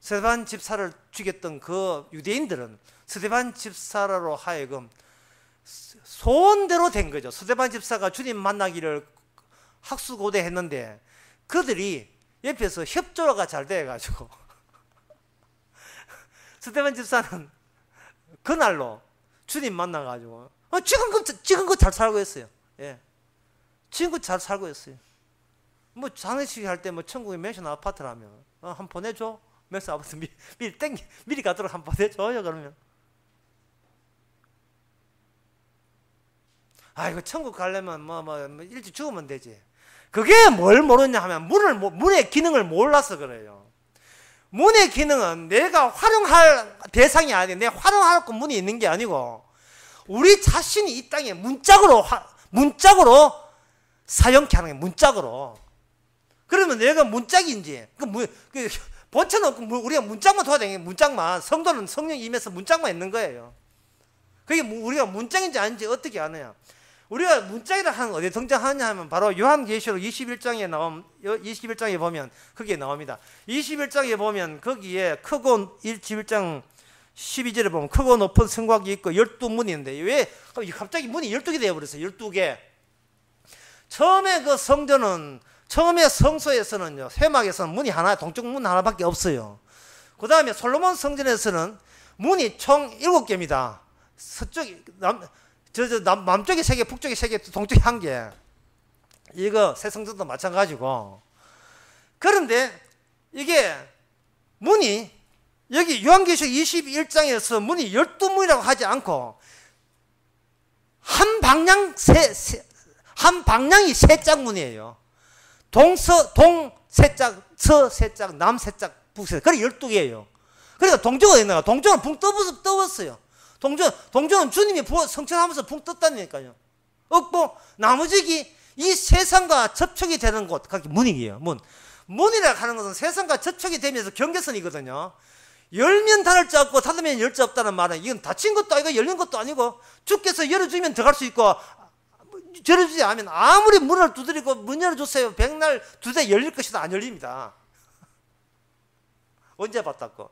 스데반 집사를 죽였던 그 유대인들은 스데반 집사로 하여금 소원대로 된 거죠. 스데반 집사가 주님 만나기를 학수고대했는데 그들이 옆에서 협조가 잘 돼가지고 스데반 집사는 그날로 주님 만나가지고 지금껏 잘 살고 있어요. 예, 지금껏 잘 살고 있어요. 뭐 장례식 할 때 뭐 천국에 맨션 아파트라면 한번 보내줘. 맨션 아파트 미리 가도록 한번 보내줘요. 그러면 아이고 천국 가려면 뭐 일찍 죽으면 되지. 그게 뭘 모르냐 하면 문의 기능을 몰라서 그래요. 문의 기능은 내가 활용할 대상이 아니에요. 내가 활용할 문이 있는 게 아니고 우리 자신이 이 땅에 문짝으로 사용케 하는 거예요. 문짝으로. 그러면 내가 문짝인지 본체는 우리가 문짝만 도와야 문짝만. 성도는 성령 임해서 문짝만 있는 거예요. 그게 우리가 문짝인지 아닌지 어떻게 아느냐. 우리가 문짝이라 하는 거 어디에 등장하냐 하면 바로 요한계시록 21장에 보면 거기에 나옵니다. 21장에 보면 거기에 크고 21장 12절에 보면 크고 높은 성곽이 있고 12문이 있는데 왜 갑자기 문이 12개 되어버렸어요. 12개. 처음에 그 성전은 처음에 성소에서는요, 회막에서는 문이 하나, 동쪽 문 하나밖에 없어요. 그 다음에 솔로몬 성전에서는 문이 총 7개입니다. 서쪽이 남쪽에 3개, 북쪽에 3개, 동쪽에 1개. 이거 새 성전도 마찬가지고. 그런데 이게 문이 여기 요한계시록 21장에서 문이 12문이라고 하지 않고 한 방향이 세 짝문이에요. 동 세 짝, 서 세 짝, 남 세 짝, 북 세 짝. 그래 12개예요. 그러니까 동쪽은 있나요? 동쪽은 붕 떠버렸어요. 동쪽은 주님이 성천하면서 붕 떴다니까요. 없고 나머지 이 세상과 접촉이 되는 곳, 그게 문이에요. 문이라고 하는 것은 세상과 접촉이 되면서 경계선이거든요. 열면 닫을 자 없고 닫으면 열 자 없다는 말은 이건 닫힌 것도 아니고 열린 것도 아니고 주께서 열어주면 들어갈 수 있고 열어주지 않으면 아무리 문을 두드리고 문 열어주세요. 백날 두대 열릴 것이다. 안 열립니다. 언제 봤다고?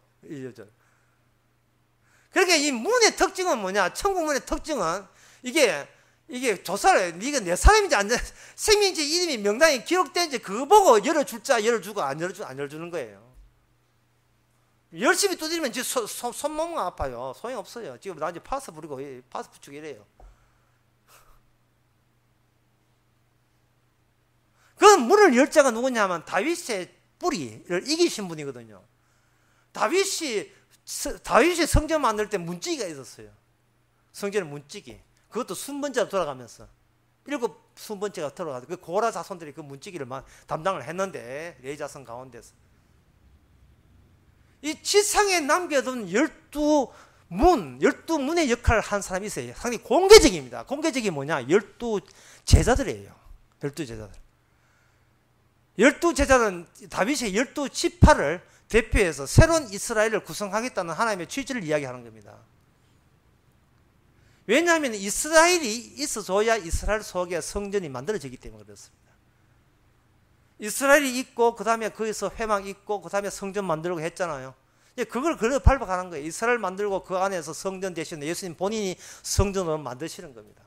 그러니까 이 문의 특징은 뭐냐? 천국 문의 특징은 이게 조사를 네가 내 사람인지 안 생명인지 이름이 명단이 기록된지 그거 보고 열어줄 자 열어주고 안 열어주는 거예요. 열심히 두드리면 지금 손몸은 아파요. 소용없어요. 지금 나 이제 파스 부리고 파스 붙이고 이래요. 그 문을 열 자가 누구냐 하면 다윗의 뿌리를 이기신 분이거든요. 다윗이 성전 만들 때 문지기가 있었어요. 성전에 문지기. 그것도 순번제로 돌아가면서 7 순번제가 돌아가서 그 고라 자손들이 그 문지기를 담당을 했는데 레위 자손 가운데서 이 지상에 남겨둔 12문의 역할을 한 사람이 있어요. 상당히 공개적입니다. 공개적이 뭐냐? 12제자들이에요. 12제자들. 12제자는 다윗의 12지파를 대표해서 새로운 이스라엘을 구성하겠다는 하나님의 취지를 이야기하는 겁니다. 왜냐하면 이스라엘이 있어줘야 이스라엘 속에 성전이 만들어지기 때문에 그렇습니다. 이스라엘이 있고 그 다음에 거기서 회막 있고 그 다음에 성전 만들고 했잖아요. 그걸 밟아가는 거예요. 이스라엘 만들고 그 안에서 성전 대신 예수님 본인이 성전으로 만드시는 겁니다.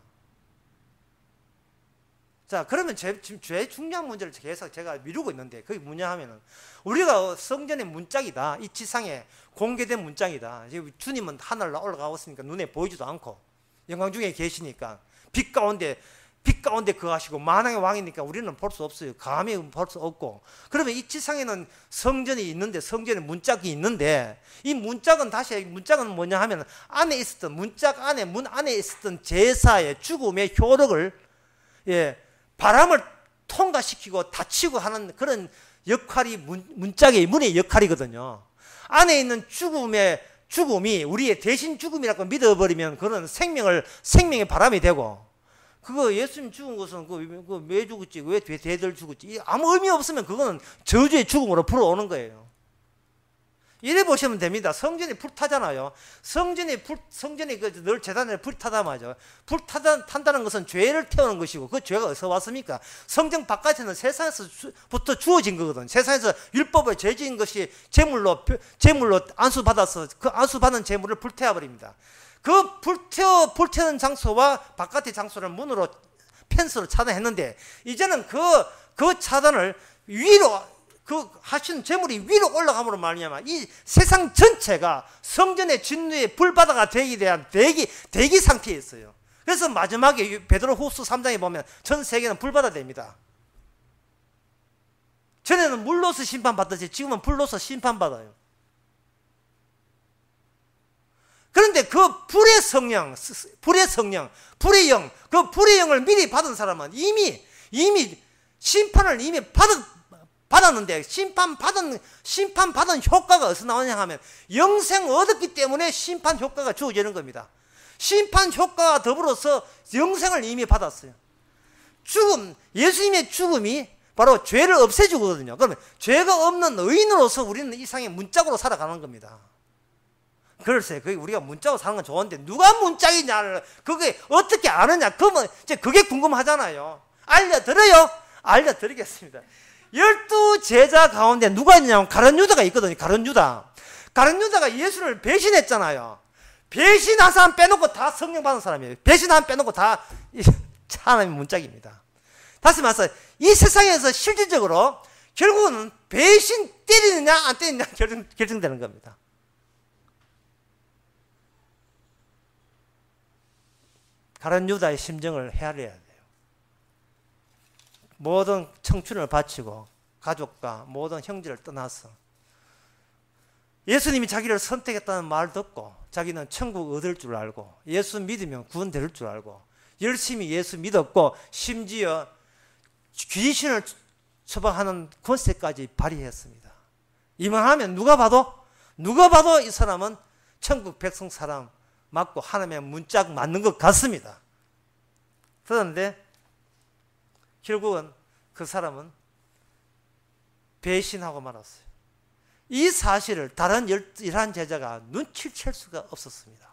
자, 그러면 제일 중요한 문제를 계속 제가 미루고 있는데 그게 뭐냐 하면은 우리가 성전의 문짝이다. 이 지상에 공개된 문짝이다. 주님은 하늘로 올라가고 있으니까 눈에 보이지도 않고 영광 중에 계시니까 빛 가운데 거하시고 만왕의 왕이니까 우리는 볼 수 없어요. 감히 볼 수 없고. 그러면 이 지상에는 성전이 있는데 성전에 문짝이 있는데 이 문짝은 뭐냐 하면 안에 있었던 문짝 안에 문 안에 있었던 제사의 죽음의 효력을 바람을 통과시키고 닫히고 하는 그런 역할이 문짝의 문의 역할이거든요. 안에 있는 죽음의 죽음이 우리의 대신 죽음이라고 믿어버리면 그건 생명의 바람이 되고, 그거 예수님 죽은 것은 왜 죽었지? 왜 대들 죽었지? 아무 의미 없으면 그거는 저주의 죽음으로 불어오는 거예요. 이래 보시면 됩니다. 성전이 불타잖아요. 성전이 늘 제단에 불타다마죠. 탄다는 것은 죄를 태우는 것이고, 그 죄가 어디서 왔습니까? 성전 바깥에는 세상에서부터 주어진 거거든. 세상에서 율법을 죄진 것이 제물로 안수받아서 그 안수받은 제물을 불태워 버립니다. 그 불태우는 장소와 바깥의 장소를 문으로 펜스로 차단했는데, 이제는 그 차단을 위로, 하신 제물이 위로 올라감으로 말미암아 이 세상 전체가 성전의 진노의 불바다가 되기 대한 대기 상태에 있어요. 그래서 마지막에 베드로후서 3장에 보면 전 세계는 불바다 됩니다. 전에는 물로서 심판받았지 지금은 불로서 심판받아요. 그런데 그 불의 성령, 불의 영, 그 불의 영을 미리 받은 사람은 이미 심판을 이미 받았는데, 심판받은 효과가 어디서 나오냐 하면 영생 얻었기 때문에 심판 효과가 주어지는 겁니다. 심판 효과와 더불어서 영생을 이미 받았어요. 예수님의 죽음이 바로 죄를 없애주거든요. 그러면 죄가 없는 의인으로서 우리는 이 세상에 문짝으로 살아가는 겁니다. 글쎄, 우리가 문짝으로 사는 건 좋은데 누가 문짝이냐, 그게 어떻게 아느냐, 그게 궁금하잖아요. 알려드리겠습니다. 12제자 가운데 누가 있냐면 가룟 유다가 있거든요. 가룟 유다가 예수를 배신했잖아요. 배신한 사람 빼놓고 다 성령 받은 사람이에요. 배신한 사람 빼놓고 다 하나님의 문짝입니다. 다시 말해서 이 세상에서 실질적으로 결국은 배신 때리느냐 안 때리느냐 결정되는 겁니다. 가룟 유다의 심정을 헤아려야 돼요. 모든 청춘을 바치고 가족과 모든 형제를 떠나서 예수님이 자기를 선택했다는 말 듣고 자기는 천국 얻을 줄 알고 예수 믿으면 구원될 줄 알고 열심히 예수 믿었고 심지어 귀신을 처방하는 권세까지 발휘했습니다. 이만하면 누가 봐도 이 사람은 천국 백성 사람 맞고 하나님의 문짝 맞는 것 같습니다. 그런데 결국은 그 사람은 배신하고 말았어요. 이 사실을 다른 11제자가 눈치를 챌 수가 없었습니다.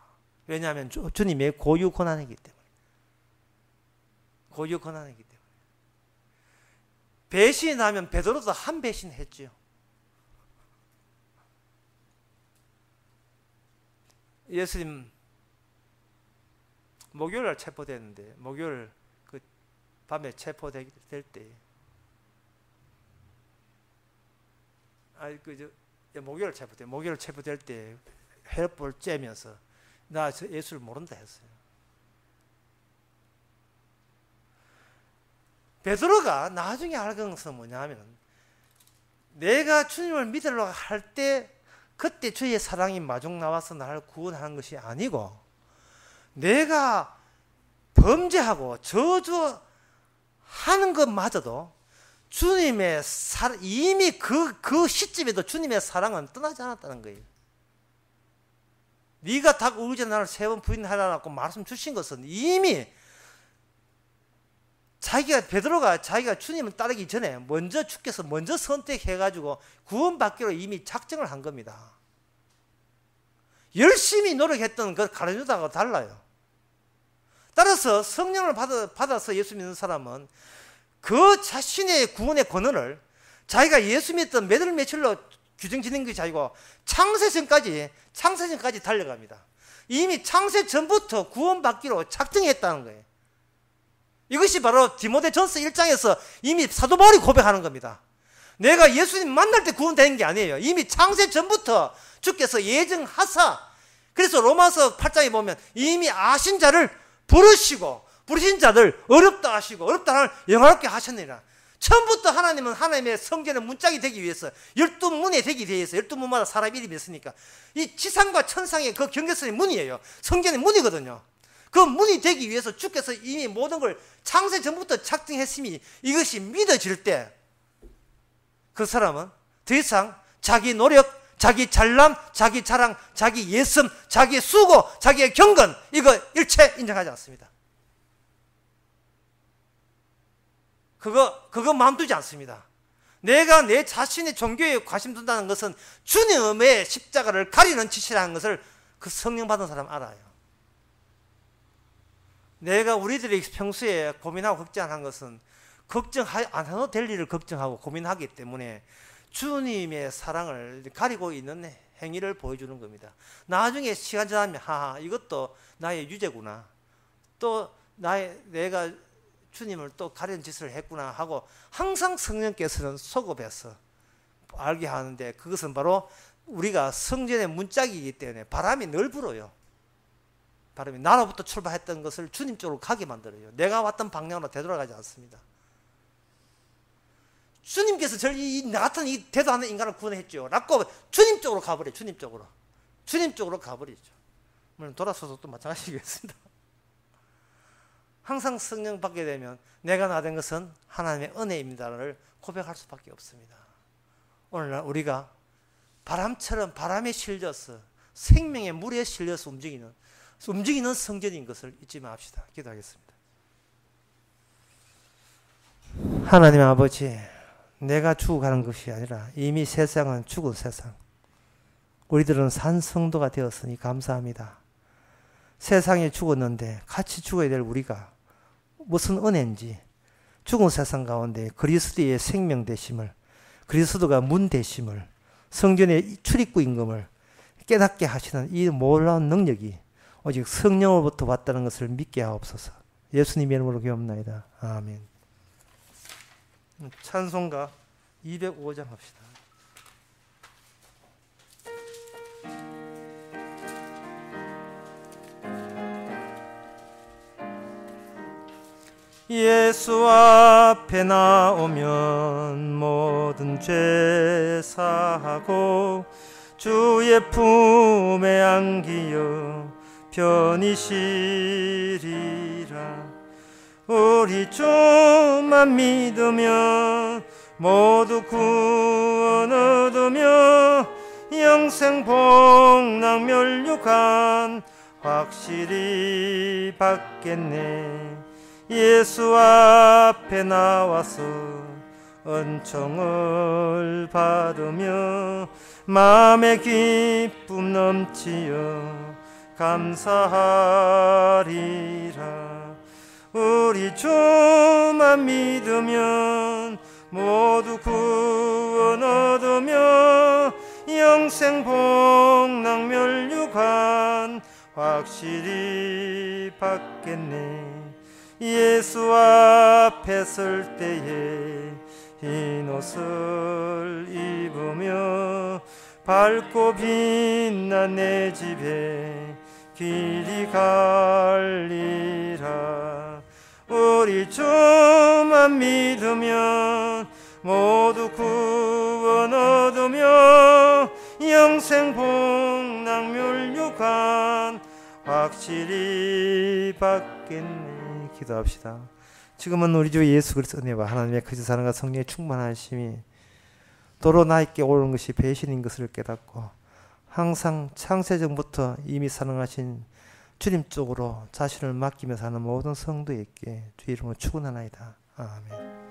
왜냐하면 주님의 고유 고난이기 때문에. 배신하면 베드로도 한 배신했죠. 예수님 목요일날 체포됐는데, 목요일 밤에 체포될 때, 목요일 체포될 때 헬프를 째면서 나 예수를 모른다 했어요. 베드로가 나중에 알건 것은 뭐냐면, 내가 주님을 믿으려고 할 때 그때 주의 사랑이 마중 나와서 나를 구원하는 것이 아니고, 내가 범죄하고 저주하는 것마저도 주님의 이미 그 시점에도 주님의 사랑은 떠나지 않았다는 거예요. 네가 닭 울기 전에 나를 3번 부인하라고 말씀 주신 것은 이미 베드로가 자기가 주님을 따르기 전에 주께서 먼저 선택해가지고 구원받기로 이미 작정을 한 겁니다. 열심히 노력했던 그 가룟 유다가 달라요. 따라서 성령을 받아서 예수 믿는 사람은 그 자신의 구원의 권한을 자기가 예수 믿던 몇 월 며칠로 규정짓는 것이 아니고 창세전까지 달려갑니다. 이미 창세 전부터 구원받기로 작정했다는 거예요. 이것이 바로 디모데전서 1장에서 이미 사도 바울이 고백하는 겁니다. 내가 예수님 만날 때 구원되는 게 아니에요. 이미 창세 전부터 주께서 예정하사, 그래서 로마서 8장에 보면 이미 아신 자를 부르신 자들 어렵다 하시고 어렵다 하는 영화롭게 하셨느니라. 처음부터 하나님은 하나님의 성전의 문짝이 되기 위해서 12문에 되기 위해서 12문마다 사람 이름이 있으니까 이 지상과 천상의 그 경계선의 문이에요. 성전의 문이거든요. 그 문이 되기 위해서 주께서 이미 모든 걸 창세 전부터 작정했으니 이것이 믿어질 때 그 사람은 더 이상 자기 노력, 자기 잘남, 자기 자랑, 자기 예씀, 자기 수고, 자기의 경건, 이거 일체 인정하지 않습니다. 그거 마음 두지 않습니다. 내가 내 자신의 종교에 관심 둔다는 것은 주님의 십자가를 가리는 짓이라는 것을 그 성령 받은 사람 알아요. 내가 우리들이 평소에 고민하고 걱정하는 것은 걱정 안 해도 될 일을 걱정하고 고민하기 때문에 주님의 사랑을 가리고 있는 행위를 보여주는 겁니다. 나중에 시간 지나면 하하, 이것도 나의 유죄구나, 또 내가 주님을 또 가리는 짓을 했구나 하고 항상 성령께서는 속업해서 알게 하는데, 그것은 바로 우리가 성전의 문짝이기 때문에 바람이 늘 불어요. 바람이 나로부터 출발했던 것을 주님 쪽으로 가게 만들어요. 내가 왔던 방향으로 되돌아가지 않습니다. 주님께서 나 같은 이 대도하는 인간을 구원했죠 라고 주님 쪽으로 가버려요. 주님 쪽으로 가버리죠. 물론 돌아서서 또 마찬가지겠습니다. 항상 성령 받게 되면 내가 나 된 것은 하나님의 은혜입니다를 고백할 수밖에 없습니다. 오늘날 우리가 바람처럼 바람에 실려서 생명의 물에 실려서 움직이는 성전인 것을 잊지 맙시다. 기도하겠습니다. 하나님 아버지, 내가 죽어가는 것이 아니라 이미 세상은 죽은 세상, 우리들은 산 성도가 되었으니 감사합니다. 세상에 죽었는데 같이 죽어야 될 우리가 무슨 은혜인지 죽은 세상 가운데 그리스도의 생명 되심을, 그리스도가 문 되심을, 성전의 출입구 임금을 깨닫게 하시는 이 놀라운 능력이 오직 성령으로부터 왔다는 것을 믿게 하옵소서. 예수님의 이름으로 기도합나이다. 아멘. 찬송가 205장 합시다. 예수 앞에 나오면 모든 죄 사하고 주의 품에 안기어 편히 쉬리라. 우리 주만 믿으면 모두 구원 얻으며 영생 복락 멸류관 확실히 받겠네. 예수 앞에 나와서 은총을 받으며 마음의 기쁨 넘치어 감사하리라. 우리 주만 믿으면 모두 구원 얻으며 영생 복락 멸류관 확실히 받겠네. 예수 앞에 설 때에 흰 옷을 입으며 밝고 빛난 내 집에 길이 갈리라. 우리 주만 믿으면 모두 구원 얻으며 영생 복락 멸류관 확실히 받겠네. 기도합시다. 지금은 우리 주 예수 그리스도의 은혜와 하나님의 거짓 사랑과 성령의 충만하심이 도로 나에게 오는 것이 배신인 것을 깨닫고 항상 창세전부터 이미 사랑하신 주님 쪽으로 자신을 맡기며 사는 모든 성도에게 주 이름으로 축원하나이다. 아멘.